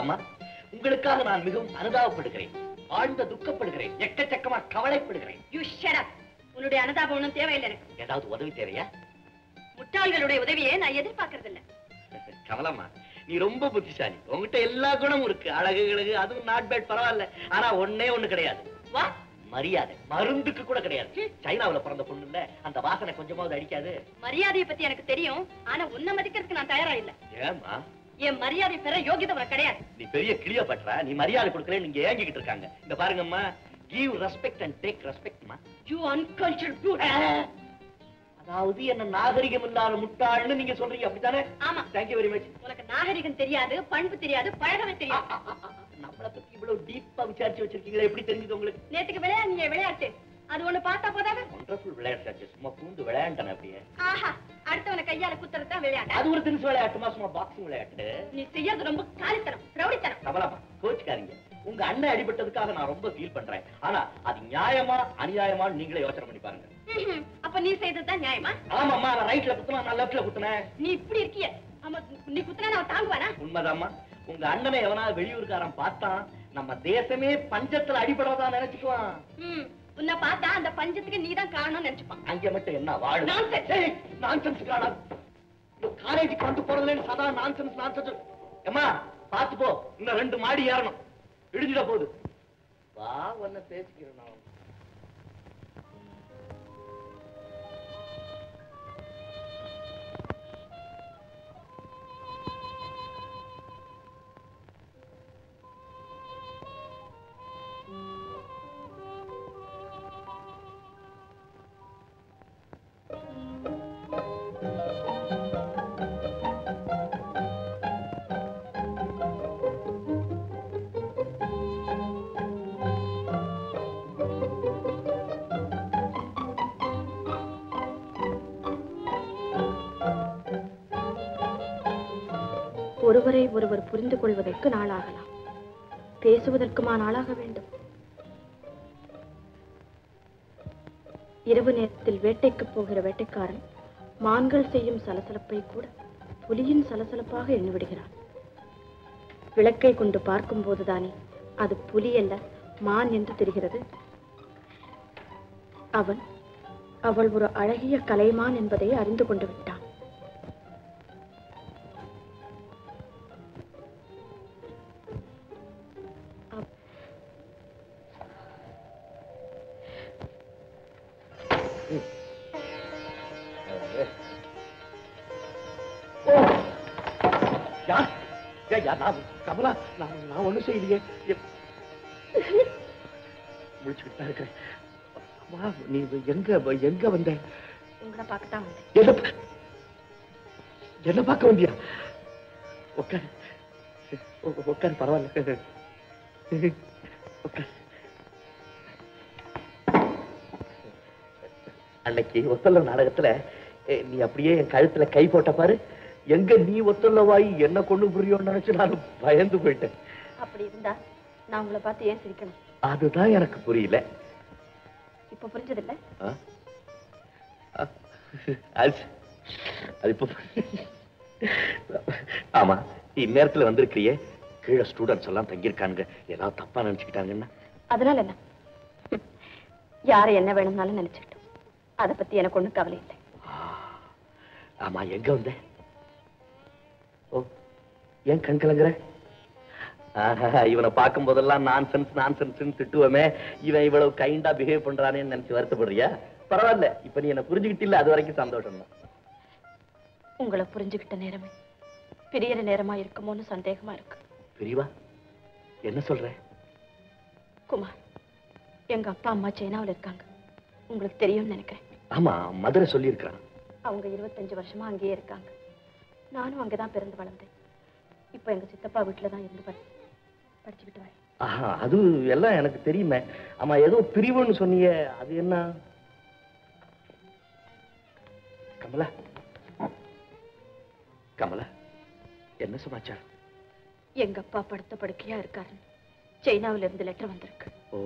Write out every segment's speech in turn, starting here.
கமலாம்மா, உங்களுக்காக நான் மிகவும் அனுதாபப்படுகிறேன், ஆழ்ந்த துக்கப்படுகிறேன், எக்கச்சக்கமா கவலைப்படுகிறேன். உன்னுடைய அனுதாபம் ஒன்றும் தேவையில்லை எனக்கு. ஏதாவது உதவி தேவையா? முட்டாள்களுடைய உதவியை நான் எதிர்பார்க்கறது இல்ல. கமலாம்மா, நீ ரொம்ப புத்திசாலி, உங்ககிட்ட எல்லா குணமும் இருக்கு, அழகு கிழகு அதுவும் நாட் பேட், பரவாயில்ல. ஆனா ஒன்னே ஒண்ணு கிடையாது, மரியாதை. மருந்துக்கு கூட கிடையாது. சைனாவுல பிறந்த பொண்ணு இல்ல, அந்த வாசனை கொஞ்சமாவது அடிக்காது. மரியாதையை பத்தி எனக்கு தெரியும், ஆனா உன்னை மதிக்கிறதுக்கு நான் தயாரா இல்ல. ஏமா? என் மரியாதை பெற யோகியதை உனக்கு கிடையாது. நீ பெரிய கிளியோபாட்ரா, நீ மரியாதை கொடுக்கலன்னு நீங்க ஏங்கிக்கிட்டு இருக்காங்க. இந்த பாருங்கம்மா, give respect and take respect மா. You uncultured brute. அதாவது என்ன நாகரிகம் இல்லாத முட்டாள்னு நீங்க சொல்றீங்க, அப்படித்தானே? ஆமா. Thank you very much. உனக்கு நாகரிகம் தெரியாது, பண்பு தெரியாது, பழகவே தெரியாது. நம்மள பத்தி இவ்வளவு டீப்பா விசாரிச்சு வச்சிருக்கீங்களா? எப்படி தெரிஞ்சது உங்களுக்கு? நேத்துக்கு விளையாடுங்க விளையாட்டு, அது ஒண்ணு பார்த்தா போதாது. ஒண்டர்ஃபுல் விளையாட்டு, சும்மா பூந்து விளையாண்டன அப்படியே. ஆஹா, அடுத்தவன கையால குத்துறதுதான் விளையாட்டு. அது ஒரு தினசு விளையாட்டுமா, சும்மா பாக்ஸிங் விளையாட்டு. நீ செய்யறது ரொம்ப காலித்தனம், ரவுடித்தனம். கமலாமா, கோச்சுக்காதீங்க. உங்க அண்ணன் அடிபட்டதுக்காக நான் ரொம்ப ஃபீல் பண்றேன். ஆனா அது நியாயமா அநியாயமான்னு நீங்களே யோசனை பண்ணி பாருங்க. அப்ப நீ செய்ததுதான் நியாயமா? ஆமாம்மா, நான் ரைட்ல குத்துனா, நான் லெஃப்ட்ல குத்துனேன். நீ இப்படி இருக்கிய, ஆமா, நீ குத்துனா நான் தாங்குவானா? உண்மைதாம்மா. உங்க அண்ணனை எவனா வெளியூர்காரன் பார்த்தான், நம்ம தேசமே பஞ்சத்துல அடிபடுறதா நினைச்சுக்குவான். உன்னை பார்த்தா அந்த பஞ்சத்துக்கு நீதான் காரணம் நினைச்சுப்பான். அங்க மட்டும் என்ன வாழ நான்சென்ஸ் காலேஜுக்கு வந்து போறதுல சதா நான்சென்ஸ். ஏமா பாத்து போ, இன்னும் 2 மாடி ஏறணும், இடிஞ்சிட போகுது. வா, ஒன்ன பேசிக்கிறேன் நான். ஒருவரை ஒருவர் புரிந்து கொள்வதற்கு நாளாகலாம், பேசுவதற்குமா நாளாக வேண்டும்? இரவு நேரத்தில் வேட்டைக்கு போகிற வேட்டைக்காரன் மான்கள் செய்யும் சலசலப்பை கூட புலியின் சலசலப்பாக எண்ணிவிடுகிறான். விளக்கை கொண்டு பார்க்கும் போதுதானே அது புலி அல்ல மான் என்று தெரிகிறது. அவள் ஒரு அழகிய கலைமான் என்பதை அறிந்து கொண்டு விட்டான். கமலா, நான் ஒண்ணும் செய்யலையே, முடிச்சுக்கிட்டு தான் இருக்கிறேன். நீ எங்க வந்த? உங்களை பார்க்கத்தான் வந்தேன். என்ன பார்க்க வந்தியா? உட்காரு உட்காரு, பரவாயில்ல, உட்காரு. அன்னைக்கு ஒத்தல்ல நாடகத்துல நீ அப்படியே என் கழுத்துல கை போட்ட பாரு, எங்க நீ ஒத்தல்லவாய் என்ன கொண்டு புரியும் நினைச்சு நான் பயந்து போயிட்டேன். அப்படி இருந்தா நான் உங்களை பார்த்து ஏன் சிரிக்கணும்? அதுதான் எனக்கு புரியல. இப்ப புரிஞ்சதில்ல? அது இப்ப ஆமா, இந்நேரத்துல வந்திருக்கிறியே, கீழே ஸ்டூடெண்ட்ஸ் எல்லாம் தங்கியிருக்காங்க, ஏதாவது தப்பா நினைச்சுக்கிட்டாங்கன்னா? அதனால என்ன, யாரை என்ன வேணும்னாலும் நினைச்சுக்கிட்டோம், அதை பத்தி எனக்கு ஒண்ணும் கவலை இல்லை. ஆமா, எங்க வந்த? ஓ, ஏன் கண் கலங்குற? இவனை பார்க்கும் போதெல்லாம் நான்சென்ஸ் திட்டுவமே, இவன் இவ்வளவு கைண்டா பிஹேவ் பண்றானேன்னு நினைச்சு வருத்தப்படுறியா? பரவாயில்ல, இப்ப நீ என்ன புரிஞ்சுக்கிட்டில்ல, அது வரைக்கும் சந்தோஷம் தான். உங்களை புரிஞ்சுக்கிட்ட நேரமே பிரியற நேரமா இருக்குமோன்னு சந்தேகமா இருக்கு. பிரிவா? என்ன சொல்ற? குமார், எங்க அப்பா அம்மா சைனாவில் இருக்காங்க, உங்களுக்கு தெரியும்னு நினைக்கிறேன். ஆமா, மதுரை சொல்லி இருக்கிறான். அவங்க 25 வருஷமா அங்கேயே இருக்காங்க. நானும் அங்கதான் பிறந்து வளர்ந்தேன். இப்ப எங்க சித்தப்பா வீட்டுல தான் இருந்து படிச்சுக்கிட்டு வரேன். அது எல்லாம் எனக்கு தெரியுமே. ஆமா, ஏதோ பிரிவுன்னு சொன்னீங்க, அது என்ன? கமலா, கமலா, என்ன சமாச்சாரம்? எங்க அப்பா படுத்த படுக்கையா இருக்காரு, சைனாவில இருந்து லெட்டர் வந்திருக்கு. ஓ,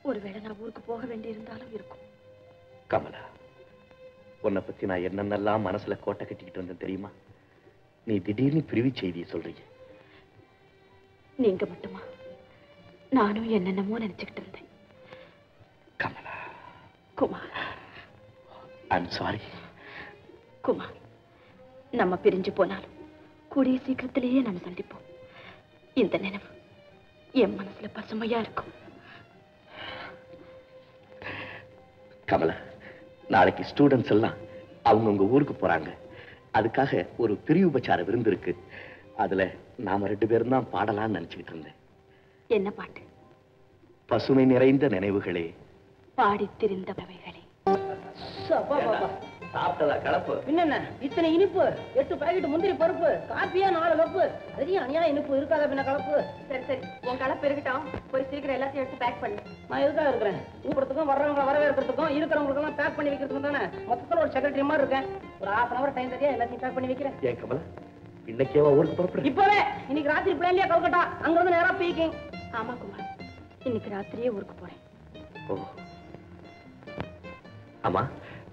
ஒருவேளை நான் ஊருக்கு போக வேண்டி இருந்தாலும் இருக்கும். கமலா, உன்னை பத்தி நான் என்னென்னலாம் மனசுல கோட்டை கட்டிக்கிட்டு வந்தேன் தெரியுமா? நீ திடீர்னு பிரிவு செய்தியை சொல்றீங்க. நீங்க மட்டுமா? நானும் என்னென்னமோ நினைச்சுக்கிட்டு இருந்தேன். கமலா. குமார். I'm sorry. குமார், நம்ம பிரிஞ்சு போனாலும் கூடிய சீக்கிரத்திலேயே நம்ம சந்திப்போம். இந்த நினைவு என் மனசுல பசுமையா இருக்கும். கமலா, நாளைக்கு ஸ்டூடெண்ட்ஸ் எல்லாம் அவங்கவுங்க ஊருக்கு போறாங்க. அதுக்காக ஒரு பிரிவுபச்சார விருந்து இருக்கு. அதுல நாம 2 பேரும் தான் பாடலாம்னு நினைச்சுக்கிட்டு இருந்தேன். என்ன பாட்டு? பசுமை நிறைந்த நினைவுகளே, பாடித் திரிந்த பறவைகளே. சாப்பிட்டதா கலப்பு? பின்ன இத்தனை இனிப்பு, 8 பாக்கெட் முந்திரி பருப்பு, காப்பியா 4 கப்பு, பெரிய அணியா இனிப்பு இருக்காத பின்ன கலப்பு. சரி சரி, உன் கலப்பு இருக்கட்டும். போய் சீக்கிரம் எல்லாத்தையும் எடுத்து பேக் பண்ணு. நான் எதுக்காக இருக்கிறேன்? கூப்பிடறதுக்கும் வர்றவங்களை வரவேற்கிறதுக்கும் இருக்கிறவங்களுக்கு எல்லாம் பேக் பண்ணி வைக்கிறதுக்கும் தானே. மொத்தத்தில் ஒரு செக்ரட்டரி மாதிரி இருக்கேன். ஒரு 1/2 hour டைம் தெரியா எல்லாத்தையும் பேக் பண்ணி வைக்கிறேன். ஏன் கமலா, இன்னைக்கேவா ஊருக்கு புறப்படுற? இப்பவே இன்னைக்கு ராத்திரி பிளேன்லயே கல்கட்டா, அங்க வந்து நேரா பீக்கிங். ஆமா குமார், இன்னைக்கு ராத்திரியே ஊருக்கு போறேன். ஓ, ஆமா,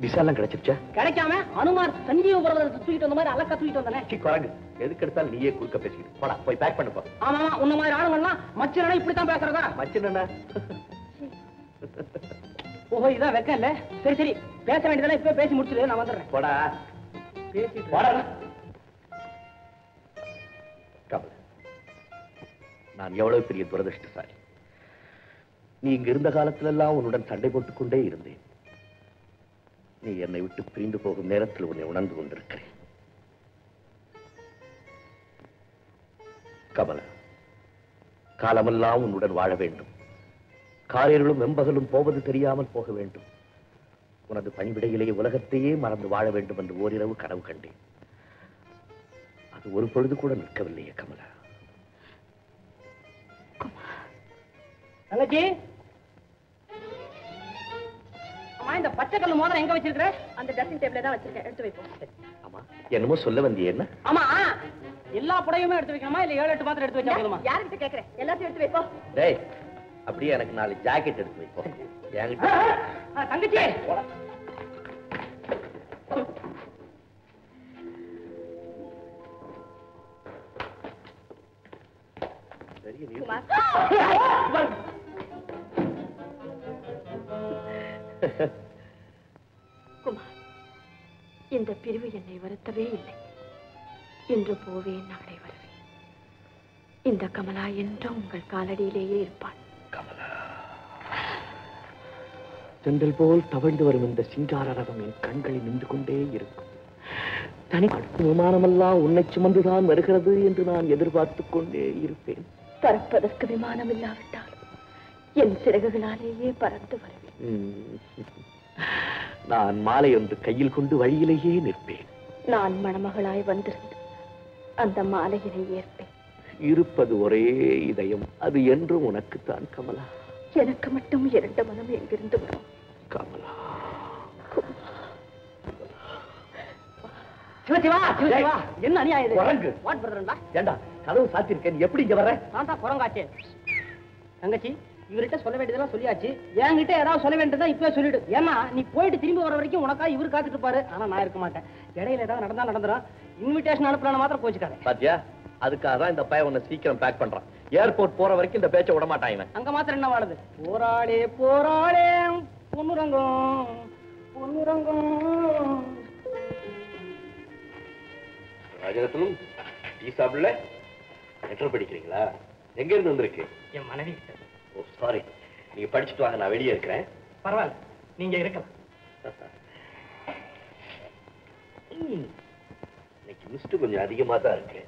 விசாலாம் கிடைச்சிருச்சா? கிடைக்காம அனுமார் சஞ்சீவ பர்வதத்தை தூக்கிட்டு வந்த மாதிரி அலக்கா தூக்கிட்டு வந்தானே. குரங்கு எதுக்கு எடுத்தாலும் நீயே குறுக்க பேசிக்கிட்டு போடா, போய் பேக் பண்ணுப்பா. ஆமா, உன்ன மாதிரி ஆளுங்கள்லாம் மச்சனா இப்படித்தான் பேசுறதா? மச்சினா? ஓஹோ, இதான் வெக்கம் இல்ல. சரி சரி, பேச வேண்டியதெல்லாம் இப்ப பேசி முடிச்சிடு, நான் வந்துடுறேன். போடா, பேசிட்டு போடா. கமலா, நான் எவ்வளவு பெரிய துரதிருஷ்டசாலி. நீ இங்க இருந்த காலத்துல எல்லாம் உன்னுடன் சண்டை போட்டுக் கொண்டே இருந்தேன். நீ என்னை விட்டு பிரிந்து போகும் நேரத்தில் உன்னை உணர்ந்து கொண்டிருக்கிறேன். கமலா, காலமெல்லாம் உன்னுடன் வாழ வேண்டும். காரியர்களும் வெம்பகலும் போவது தெரியாமல் போக வேண்டும். உனது பணிவிடையிலேயே உலகத்தையே மறந்து வாழ வேண்டும் என்று ஓரிரவு கனவு கண்டேன். அது ஒரு பொழுது கூட நிற்கவில்லையே கமலா. தங்கச்சி, அம்மா, இந்த பச்சை கல்லு மோதிரம் எங்க வச்சிருக்கிற? அந்த ட்ரெஸ்ஸிங் டேபிள்ல தான் வச்சிருக்கேன், எடுத்து வைப்போம். ஆமா, என்னமோ சொல்ல வந்தியே என்ன? ஆமா, எல்லா புடையுமே எடுத்து வைக்கணுமா இல்ல 7-8 மாத்திரம் எடுத்து வச்சா போதுமா? யார்கிட்ட கேக்குறேன்? எல்லாத்தையும் எடுத்து வைப்போம். டேய், அப்படியே எனக்கு 4 ஜாக்கெட் எடுத்து வைப்போம். என்கிட்ட தங்கச்சி, பெரிய news. குமார், குமார், இந்த பிரிவு என்னை வருத்தவே இல்லை. இன்று போவேன், நாளை வருவேன். இந்த கமலா என்றும் உங்கள் காலடியிலேயே இருப்பாள். கமலா, தென்றல் போல் தவழ்ந்து வரும் இந்த சிங்கார ரகம் என் கண்களில் நின்று கொண்டே இருக்கும். தனி விமானமெல்லாம் உன்னை சுமந்துதான் வருகிறது என்று நான் எதிர்பார்த்துக் கொண்டே இருப்பேன். பறப்பதற்கு விமானம் இல்லாவிட்டால் என் சிறகுகளாலேயே பறந்து வருவேன். நான் மாலை ஒன்று கையில் கொண்டு வழியிலேயே நிற்பேன். நான் மணமகளாய் வந்திருந்து அந்த மாலையினை ஏற்பேன். இருப்பது ஒரே இதயம், அது என்றும் உனக்குத்தான் கமலா. எனக்கு மட்டும் 2 மனம் எங்கிருந்து வரும்? கமலா, சிவசிவா, சிவசிவா, என்ன அநியாயம் இது? குரங்கு. வாட் பிரதர்டா? ஏண்டா கதவு சாத்திருக்கேன், நீ எப்படி இங்க வர்ற? நான் தான் குரங்காச்சே. தங்கச்சி, இவர்கிட்ட சொல்ல வேண்டியதெல்லாம் சொல்லியாச்சு. என்கிட்ட ஏதாவது சொல்ல வேண்டியதா இப்பவே சொல்லிடு. ஏன்னா நீ போயிட்டு திரும்பி வர வரைக்கும் உனக்கா இவர் காத்துட்டு இருப்பாரு. ஆனா நான் இருக்க மாட்டேன். இடையில ஏதாவது நடந்தா நடந்துரும். இன்விடேஷன் அனுப்பலான்னு மாத்திரம் கோச்சுக்காத. பாத்தியா, அதுக்காக தான் இந்த பையன் உன்னை சீக்கிரம் பேக் பண்றான். ஏர்போர்ட் போற வரைக்கும் இந்த பேச்சை விட மாட்டான் இவன். அங்க மாத்திரம் என்ன வாழுது? போராளே போராளே பொன்னுரங்கம் பொன்னுரங்கம். ராஜரத்னம், டீ சாப்பிடல? லெட்டர் படிக்கிறீங்களா? எங்க இருந்து வந்திருக்கு? என் மனைவி கிட்ட. ஓ சாரி, நீங்க படிச்சுட்டு வாங்க, நான் வெளியே இருக்கிறேன். பரவாயில்ல, நீங்க இருக்கலாம். இன்னைக்கு மிஸ்ட் கொஞ்சம் அதிகமா தான் இருக்கு.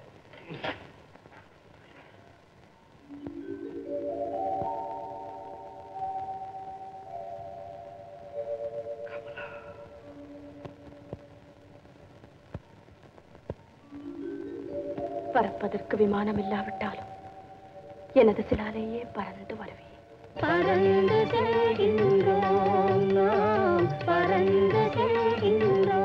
பறப்பதற்கு விமானம் இல்லாவிட்டாலும் எனது சிலாலேயே பறந்து வருவேன். பறந்து செல்கின்றோம் நாம், பறந்து செல்கின்றோம்.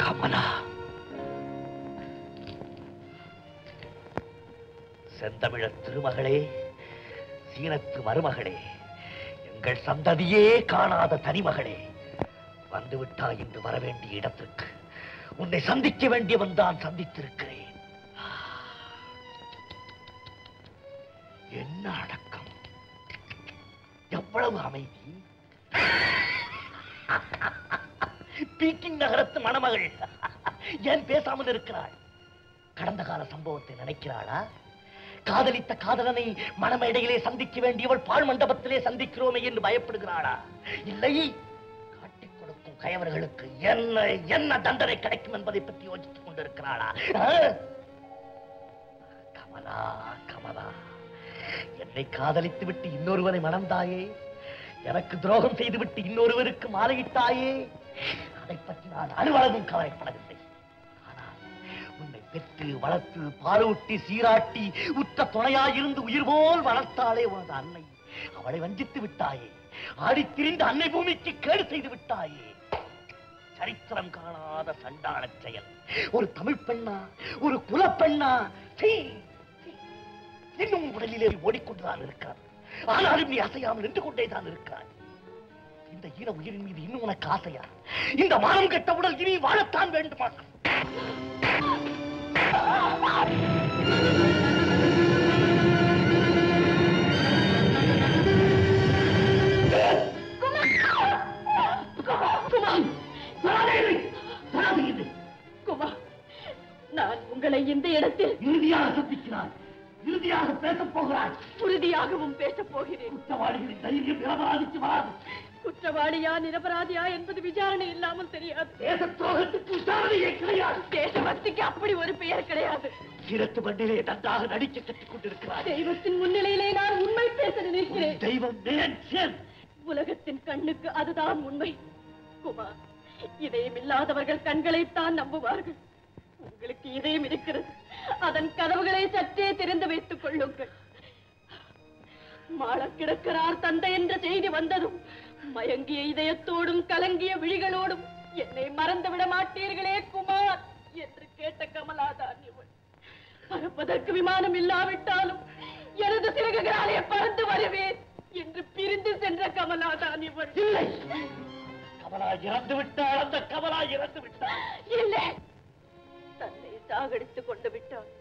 கமலா, செந்தமிழர் திருமகளே, சீனத்து மருமகளே, எங்கள் சந்ததியே காணாத தனிமகளே, வந்துவிட்டாய் என்று வரவேண்டிய இடத்திற்கு உன்னை சந்திக்க வேண்டியவன் தான் சந்தித்திருக்கிறேன். என்ன அடக்கம், எவ்வளவு அமைதி. பீக்கிங் நகரத்து மணமகள் ஏன் பேசாமல் இருக்கிறாள்? கடந்த கால சம்பவத்தை நினைக்கிறாளா? காதலித்த காதலனை மணமேடையிலே சந்திக்க வேண்டியவள் பாழ் மண்டபத்திலே சந்திக்கிறோமே என்று பயப்படுகிறாளா? இல்லை, காட்டிக் கொடுக்கும் கயவர்களுக்கு என்ன என்ன தண்டனை கிடைக்கும் என்பதை பற்றி யோசித்துக் கொண்டிருக்கிறாளா? கமலா, கமலா, என்னை காதலித்து விட்டு இன்னொருவரை மணந்தாயே, எனக்கு துரோகம் செய்துவிட்டு இன்னொருவருக்கு மாலையிட்டாயே, அதை பற்றி நான் அலுவலகம் கவலைப்படவில்லை. ஆனால் உன்னை பெற்று வளர்த்து பாலூட்டி சீராட்டி உற்ற துணையாயிருந்து உயிர் போல் வளர்த்தாளே உனது அன்னை, அவளை வஞ்சித்து விட்டாயே, ஆடித்திரிந்த அன்னை பூமிக்கு கேடு செய்து விட்டாயே. சரித்திரம் காணாத சண்டாள செயல். ஒரு தமிழ் பெண்ணா, ஒரு குலப்பெண்ணா, இன்னும் உடலிலே ஓடிக்கொண்டுதான் இருக்கிறார். ஆனாலும் நீ அசையாமல் நின்று கொண்டேதான் இருக்கிறாய். இந்த ஈன உயிரின் மீது இன்னும் உனக்கு ஆசையா? இந்த மானம் கெட்ட உடல் இனி வாழத்தான் வேண்டுமா? குமார், நான் உங்களை இந்த இடத்தில் இறுதியாக சந்திக்கிறார், இறுதியாக பேசப் போகிறார். உறுதியாகவும் பேசப் போகிறேன். குற்றவாளிகளின் தைரியம் நிரபராதிக்கு வராது. குற்றவாளியா நிரபராதியா என்பது விசாரணை இல்லாமல் தெரியாது. தேச துரோகத்துக்கு விசாரணையே கிடையாது. தேசபக்திக்கு அப்படி ஒரு பெயர் கிடையாது. இரத்து மண்ணிலே நன்றாக நடிக்க கற்றுக் கொண்டிருக்கிறார். தெய்வத்தின் முன்னிலையிலே நான் உண்மை பேச நினைக்கிறேன். தெய்வம் உலகத்தின் கண்ணுக்கு அதுதான் உண்மை. குமார், இதயம் இல்லாதவர்கள் கண்களைத்தான் நம்புவார்கள். உங்களுக்கு இதயம் இருக்கிறது, அதன் கதவுகளை சற்றே திறந்து வைத்துக் கொள்ளுங்கள். மாள கிடக்கிறார் தந்தை என்ற செய்தி வந்ததும் மயங்கிய இதயத்தோடும் கலங்கிய விழிகளோடும் என்னை மறந்து விட மாட்டீர்களே குமார் என்று கேட்ட கமலாதான் இவள். பறப்பதற்கு விமானம் இல்லாவிட்டாலும் எனது சிறகுகளாலே பறந்து வருவேன் என்று பிரிந்து சென்ற கமலாதான் இவள். இல்லை, கமலா இறந்து விட்டாள். அந்த கமலா இறந்து விட்டாள். இல்லை, தன்னை சாகடித்துக் கொண்டு விட்டாள்.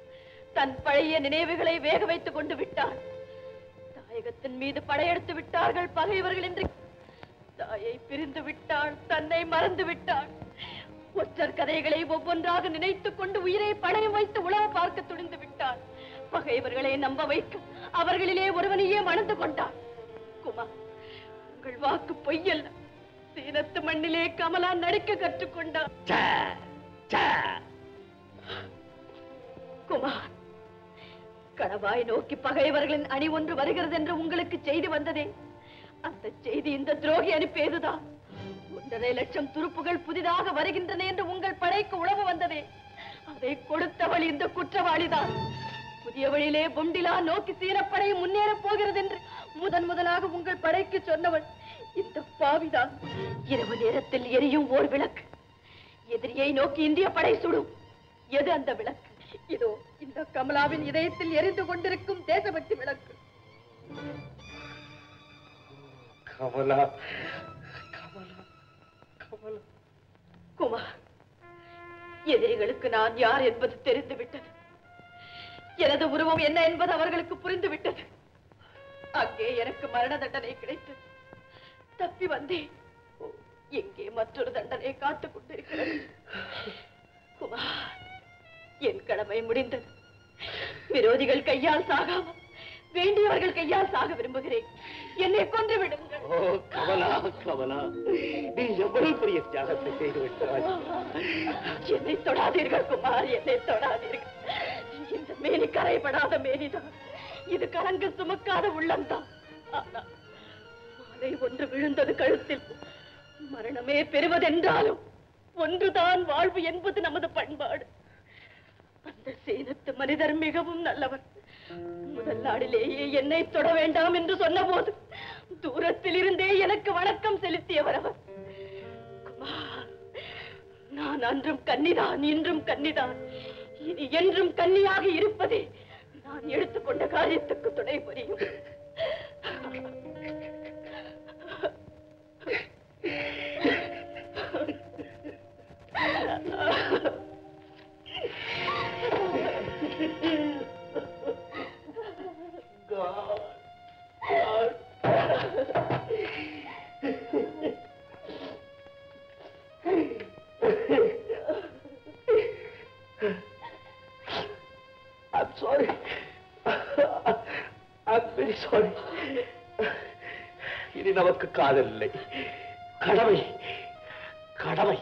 தன் பழைய நினைவுகளை வேக வைத்துக் கொண்டு விட்டாள். தாயகத்தின் மீது படையெடுத்து விட்டார்கள் பகைவர்கள் என்று. தாயை பிரிந்து விட்டாள், தன்னை மறந்து விட்டாள். ஒற்றர் கதைகளை ஒவ்வொன்றாக நினைத்துக் கொண்டு உயிரை பணயம் வைத்து உளவு பார்க்க துணிந்து விட்டாள். பகைவர்களை நம்ப வைக்க அவர்களிலே ஒருவனையே மணந்து கொண்டாள். குமார், உங்கள் வாக்கு பொய்யல்ல. சீனத்து மண்ணிலே கமலா நடிக்க கற்றுக்கொண்டாள். குமார், கணவாய் நோக்கி பகைவர்களின் அணி ஒன்று வருகிறது என்று உங்களுக்கு செய்தி வந்ததே, அந்த செய்தி இந்த துரோகி அனுப்பியதுதான். 1.5 லட்சம் துருப்புகள் புதிதாக வருகின்றன என்று உங்கள் படைக்கு உளவு வந்ததே, அதை கொடுத்தவள் இந்த குற்றவாளிதான். புதிய வழியிலே பொண்டிலா நோக்கி சீனப்படை முன்னேறப் போகிறது என்று முதலாக உங்கள் படைக்கு சொன்னவள் இந்த பாவிதான். இரவு நேரத்தில் எரியும் ஓர் விளக்கு, எதிரியை நோக்கி இந்திய படை சுடும். எது அந்த விளக்கு? இதோ இந்த கமலாவின் இதயத்தில் எரிந்து கொண்டிருக்கும் தேசபக்தி விளக்கு. கமலா, கமலா, கமலா. குமார், எதிரிகளுக்கு நான் யார் என்பது தெரிந்துவிட்டது. எனது உருவம் என்ன என்பது அவர்களுக்கு புரிந்துவிட்டது. அங்கே எனக்கு மரண தண்டனை கிடைத்தது. தப்பி வந்தேன். எங்கே மற்றொரு தண்டனை காத்துக் கொண்டிருக்கிறது. குமார், என் கடமை முடிந்தது. விரோதிகள் கையால் சாகாமல் வேண்டியவர்கள் கையால் சாக விரும்புகிறேன். என்னை கொன்று விடுங்கள். கமலா, கமலா, நீ எவ்வளவு பெரிய தியாகத்தை செய்து விட்டாய். என்னை தொடாதீர்கள் குமார், என்னை தொடாதீர்கள். இந்த மேனி கரைபடாத மேனிதான். இது கலங்கு சுமக்காத உள்ளம்தான். ஆனால் மாலை ஒன்று விழுந்தது கழுத்தில். மரணமே பெறுவதென்றாலும் ஒன்றுதான் வாழ்வு என்பது நமது பண்பாடு. அந்த சீனத்து மனிதர் மிகவும் நல்லவர். முதல் நாளிலேயே என்னை தொட வேண்டாம் என்று சொன்ன போது தூரத்தில் இருந்தே எனக்கு வணக்கம் செலுத்தியவர் அவர். குமார், நான் அன்றும் கன்னிதான், இன்றும் கன்னிதான். இனி என்றும் கன்னியாக இருப்பதே நான் எடுத்துக்கொண்ட காரியத்துக்கு துணை புரியும். I'm sorry. I'm very sorry. இனி நமக்கு காதல் இல்லை, கடமை. கடமை.